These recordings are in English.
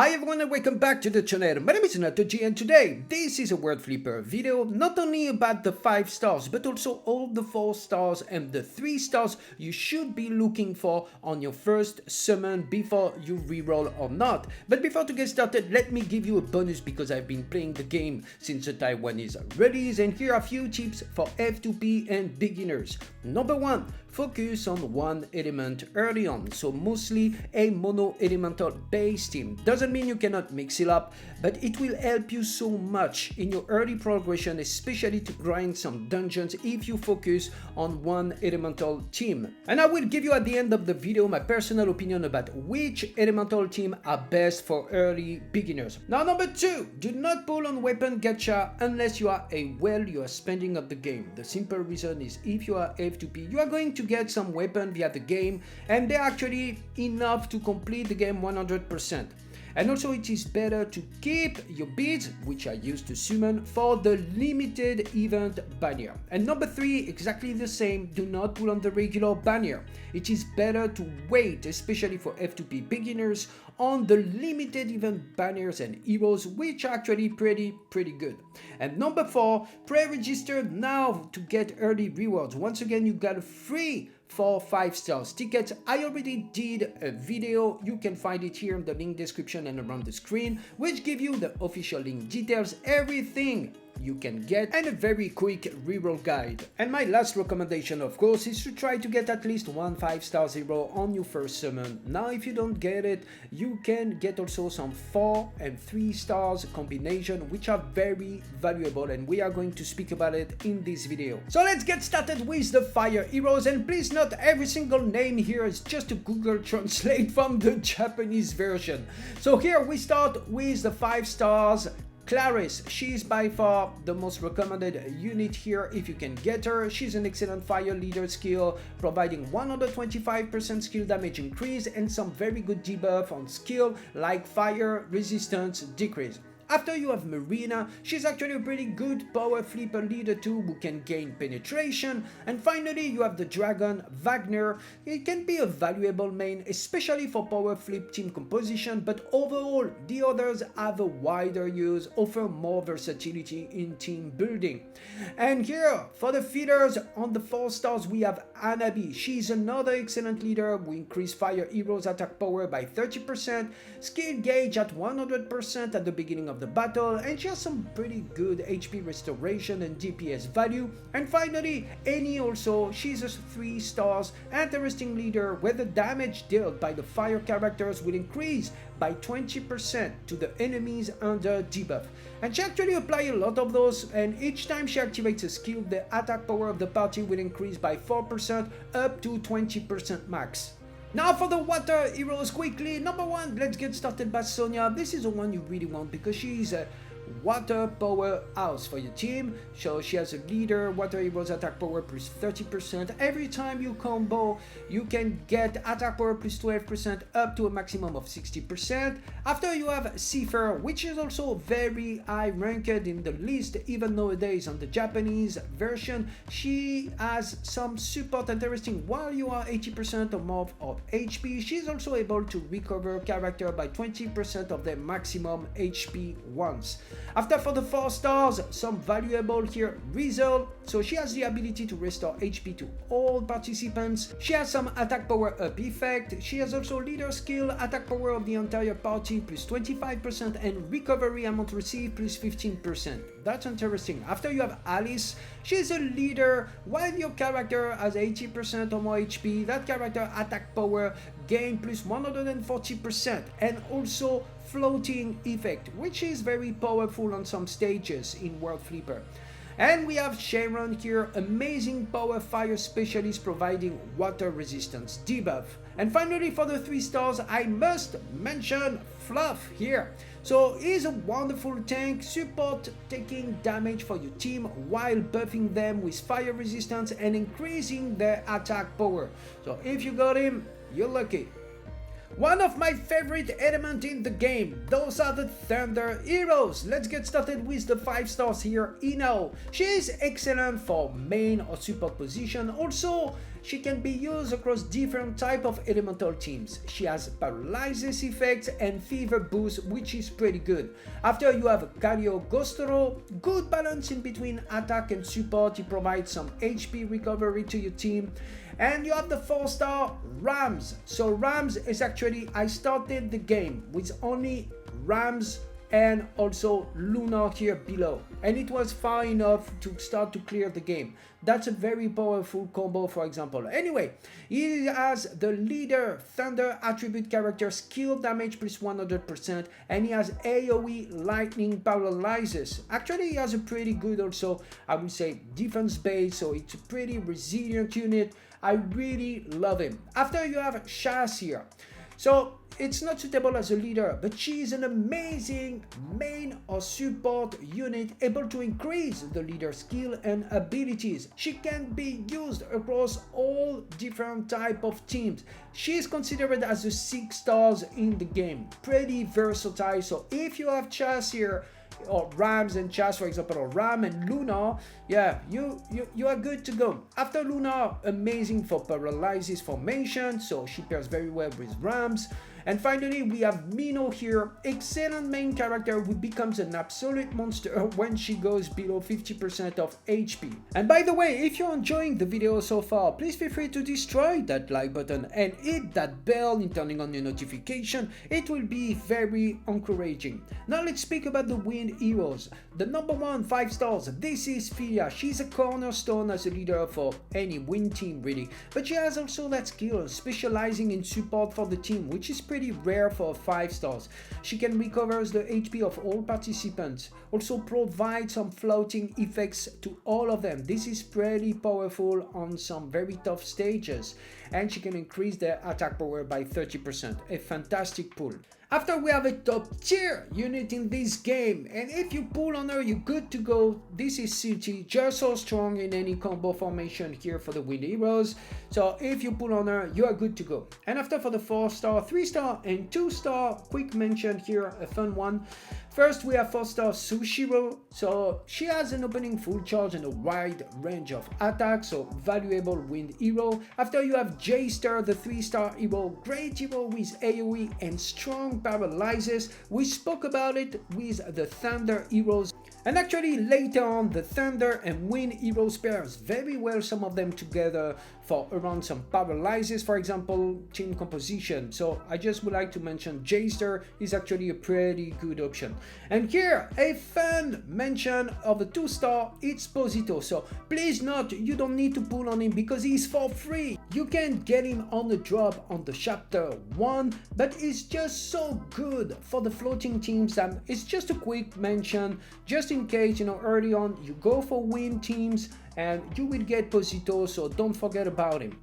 Hi everyone and welcome back to the channel. My name is NATOJI and today this is a word flipper video not only about the 5 stars but also all the 4 stars and the 3 stars you should be looking for on your first summon before you reroll or not. But before to get started, let me give you a bonus because I've been playing the game since the Taiwanese release, and here are a few tips for F2P and beginners. Number 1. Focus on one element early on, so mostly a mono elemental base team. Doesn't mean you cannot mix it up, but it will help you so much in your early progression, especially to grind some dungeons if you focus on one elemental team. And I will give you at the end of the video my personal opinion about which elemental team are best for early beginners. Now number 2, do not pull on weapon gacha unless you are a spending of the game. The simple reason is if you are F2P, you are going to get some weapon via the game and they're actually enough to complete the game 100%. And also it is better to keep your beads, which are used to summon, for the limited event banner. And number 3, exactly the same, do not pull on the regular banner. It is better to wait, especially for F2P beginners, on the limited event banners and heroes, which are actually pretty good. And number 4, pre-register now to get early rewards. Once again, you got a free 5 stars tickets. I already did a video, you can find it here in the link description and around the screen, which give you the official link details, everything you can get, and a very quick reroll guide. And my last recommendation, of course, is to try to get at least one 5-star hero on your first summon. Now if you don't get it, you can get also some 4 and 3 stars combination, which are very valuable, and we are going to speak about it in this video. So let's get started with the fire heroes, and please note every single name here is just a Google Translate from the Japanese version. So here we start with the 5 stars. Clarice, she's by far the most recommended unit here if you can get her. She's an excellent fire leader skill, providing 125% skill damage increase and some very good debuff on skill like fire resistance decrease. After you have Marina, she's actually a pretty good power flipper leader too, who can gain penetration. And finally you have the dragon, Wagner. It can be a valuable main, especially for power flip team composition, but overall the others have a wider use, offer more versatility in team building. And here for the feeders on the 4 stars we have Anabi. She's another excellent leader who increase fire heroes attack power by 30%, skill gauge at 100% at the beginning of the battle, and she has some pretty good HP restoration and DPS value. And finally Annie, also she's a 3 stars interesting leader where the damage dealt by the fire characters will increase by 20% to the enemies under debuff, and she actually apply a lot of those, and each time she activates a skill the attack power of the party will increase by 4% up to 20% max. Now for the water heroes quickly. Number 1, let's get started by Sonia. This is the one you really want because she's a water powerhouse for your team. So she has a leader, water heroes attack power plus 30%. Every time you combo, you can get attack power plus 12% up to a maximum of 60%. After you have Cipher, which is also very high ranked in the list, even nowadays on the Japanese version. She has some support interesting while you are 80% or more of HP. She's also able to recover character by 20% of their maximum HP once. After for the 4 stars, some valuable here, reroll. So she has the ability to restore HP to all participants. She has some attack power up effect. She has also leader skill, attack power of the entire party plus 25% and recovery amount received plus 15%. That's interesting. After you have Alice, she's a leader. While your character has 80% or more HP, that character attack power gain plus 140% and also floating effect, which is very powerful on some stages in World Flipper. And we have Sharon here, amazing power fire specialist providing water resistance debuff. And finally for the 3 stars, I must mention Fluff here. So he's a wonderful tank, support taking damage for your team while buffing them with fire resistance and increasing their attack power. So if you got him, you're lucky. One of my favorite elements in the game, those are the Thunder Heroes. Let's get started with the 5 stars here. Ino, she is excellent for main or support position. Also, She can be used across different type of elemental teams. She has paralysis effects and fever boost, which is pretty good. After you have Cario Gostoro, good balance in between attack and support. He provides some HP recovery to your team. And you have the 4-star Rams. So Rams is actually, I started the game with only Rams and also Luna here below, and it was far enough to start to clear the game. That's a very powerful combo, for example. Anyway, he has the leader Thunder attribute character skill damage plus 100%, and he has AoE lightning paralyzes. Actually, he has a pretty good also, I would say, defense base, so it's a pretty resilient unit. I really love him. After you have Shaz here. So it's not suitable as a leader, but she is an amazing main or support unit able to increase the leader skill and abilities. She can be used across all different type of teams. She is considered as a 6 stars in the game. Pretty versatile. So if you have Chas here, or Rams and Chas, for example, or Ram and Luna, yeah, you are good to go. After Luna, amazing for paralysis formation, so she pairs very well with Rams. And finally, we have Mino here, excellent main character who becomes an absolute monster when she goes below 50% of HP. And by the way, if you're enjoying the video so far, please feel free to destroy that like button and hit that bell in turning on your notification. It will be very encouraging. Now let's speak about the wind heroes. The number 1 5 stars, this is Philia. She's a cornerstone as a leader for any wind team really, but she has also that skill specializing in support for the team, which is pretty rare for 5 stars. She can recover the HP of all participants, also provide some floating effects to all of them. This is pretty powerful on some very tough stages, and she can increase their attack power by 30%. A fantastic pull. After we have a top tier unit in this game, and if you pull on her, you're good to go. This is Silty, just so strong in any combo formation here for the wind heroes. So if you pull on her, you are good to go. And after for the 4-star, 3-star and 2-star, quick mention here, a fun one. First, we have 4-star Sushiro. So she has an opening full charge and a wide range of attacks, so valuable wind hero. After you have J-star, the 3-star hero, great hero with AoE and strong paralyzes. We spoke about it with the Thunder heroes, and actually later on the Thunder and Wind heroes pairs very well, some of them together for around some paralyzes, for example, team composition. So I just would like to mention J-star is actually a pretty good option. And here a fun mention of the 2-star, it's Posito. So please note, you don't need to pull on him because he's for free. You can get him on the drop on the chapter 1, but it's just so good for the floating teams. It's just a quick mention just in case, you know, early on you go for wind teams and you will get Posito, so don't forget about him.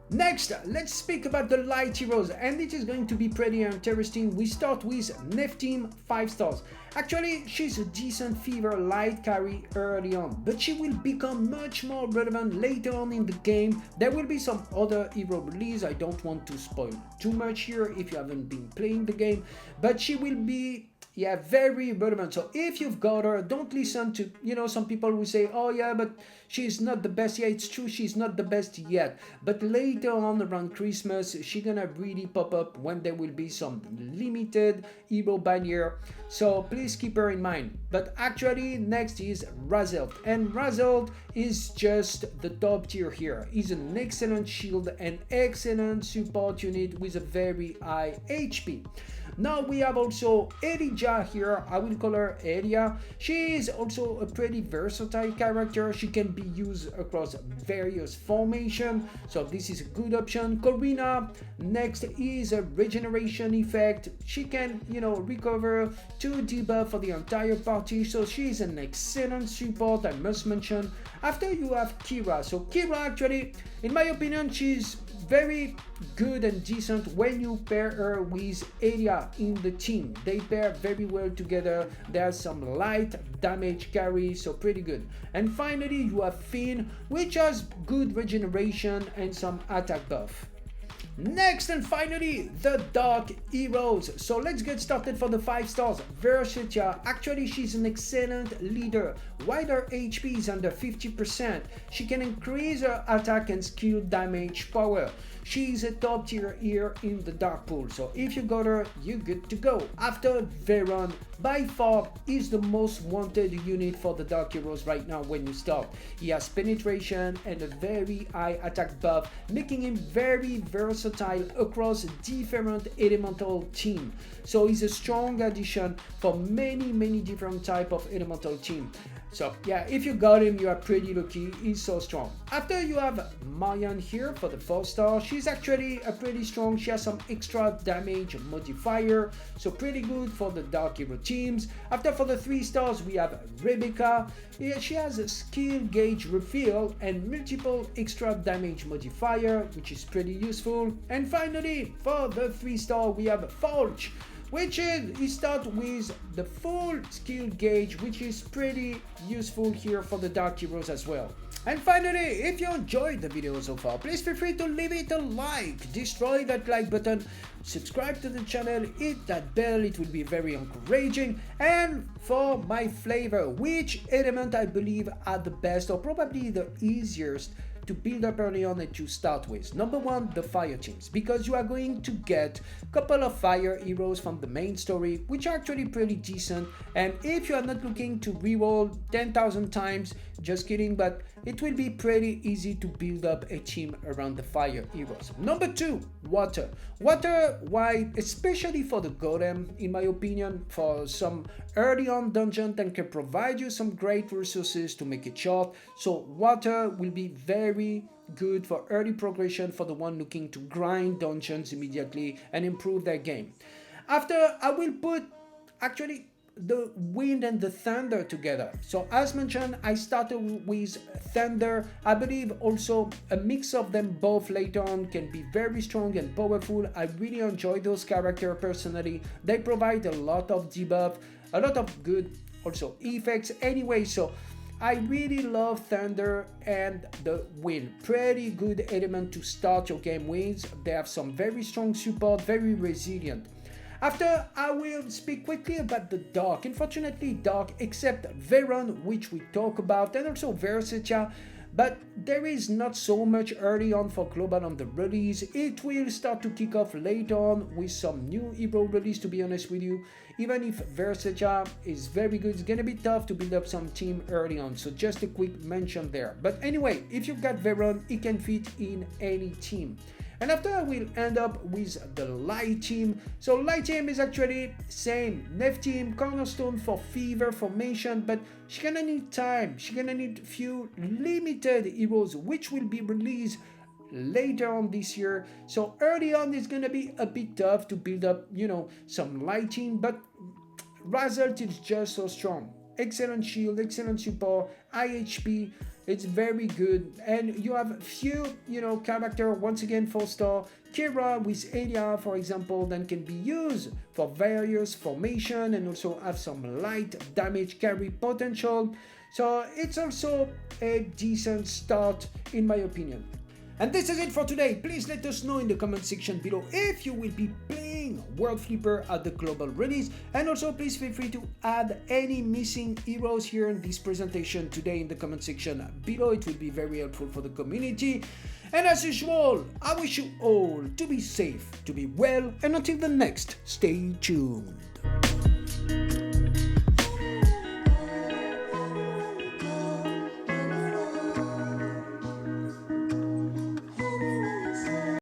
Next, let's speak about the light heroes, and it is going to be pretty interesting. We start with Neftim, 5 stars. Actually, she's a decent fever light carry early on, but she will become much more relevant later on in the game. There will be some other hero release. I don't want to spoil too much here if you haven't been playing the game, but she will be, yeah, very relevant. So if you've got her, don't listen to, you know, some people will say, oh yeah, but she's not the best. Yeah, it's true, she's not the best yet, but later on around Christmas she's gonna really pop up when there will be some limited hero banner, so please keep her in mind. But actually next is Razelt, and Razelt is just the top tier here. He's an excellent shield and excellent support unit with a very high HP. Now we have also Elijah here. I will call her Elia. She is also a pretty versatile character. She can be used across various formations, so this is a good option. Corina next is a regeneration effect. She can, you know, recover 2 debuff for the entire party, so she is an excellent support, I must mention. After you have Kira. So Kira, actually, in my opinion, she's very good and decent when you pair her with Elia in the team. They pair very well together. There's some light damage carry, so pretty good. And finally you have Finn, which has good regeneration and some attack buff. Next and finally, the Dark Heroes. So let's get started for the 5 stars. Versatia, actually she's an excellent leader. While her HP is under 50%, she can increase her attack and skill damage power. She's a top tier here in the Dark Pool, so if you got her, you're good to go. After Veron, by far is the most wanted unit for the Dark Heroes right now when you start. He has penetration and a very high attack buff, making him very versatile across different elemental team. So he's a strong addition for many different type of elemental team. So yeah, if you got him, you are pretty lucky. He's so strong. After you have Marianne here for the 4 star. She's actually a pretty strong. She has some extra damage modifier, so pretty good for the Dark Hero teams. After for the 3 stars, we have Rebecca. Yeah, she has a skill gauge refill and multiple extra damage modifier, which is pretty useful. And finally, for the 3 star, we have Falch, which is, he starts with the full skill gauge, which is pretty useful here for the Dark Heroes as well. And finally, if you enjoyed the video so far, please feel free to leave it a like, destroy that like button, subscribe to the channel, hit that bell, it will be very encouraging. And for my flavor, which element I believe are the best or probably the easiest to build up early on and to start with. Number 1, the fire teams, because you are going to get a couple of fire heroes from the main story, which are actually pretty decent. And if you are not looking to reroll 10,000 times, just kidding, but it will be pretty easy to build up a team around the fire heroes. Number 2, water. Water, why? Especially for the golem, in my opinion, for some early on dungeon that can provide you some great resources to make it short. So water will be very good for early progression for the one looking to grind dungeons immediately and improve their game. After, I will put actually the wind and the thunder together. So as mentioned, I started with thunder. I believe also a mix of them both later on can be very strong and powerful. I really enjoy those characters personally. They provide a lot of debuff, a lot of good also effects anyway. So I really love thunder and the wind. Pretty good element to start your game with. They have some very strong support, very resilient. After, I will speak quickly about the Dark. Unfortunately, Dark, except Veron, which we talk about, and also Versatia, but there is not so much early on for global on the release. It will start to kick off later on with some new hero release, to be honest with you. Even if Versatia is very good, it's gonna be tough to build up some team early on, so just a quick mention there. But anyway, if you've got Veron, it can fit in any team. And after, I will end up with the Light Team. So Light Team is actually same, Nef Team, cornerstone for Fever formation, but she's gonna need time. She's gonna need few limited heroes, which will be released later on this year. So early on, it's gonna be a bit tough to build up, you know, some Light Team, but result is just so strong. Excellent shield, excellent support, high HP. It's very good, and you have few, you know, character. Once again, 4 star Kira with Elia, for example, that can be used for various formation and also have some light damage carry potential. So it's also a decent start in my opinion. And this is it for today. Please let us know in the comment section below if you will be playing World Flipper at the global release, and also please feel free to add any missing heroes here in this presentation today in the comment section below. It will be very helpful for the community. And as usual, I wish you all to be safe, to be well, and until the next, stay tuned.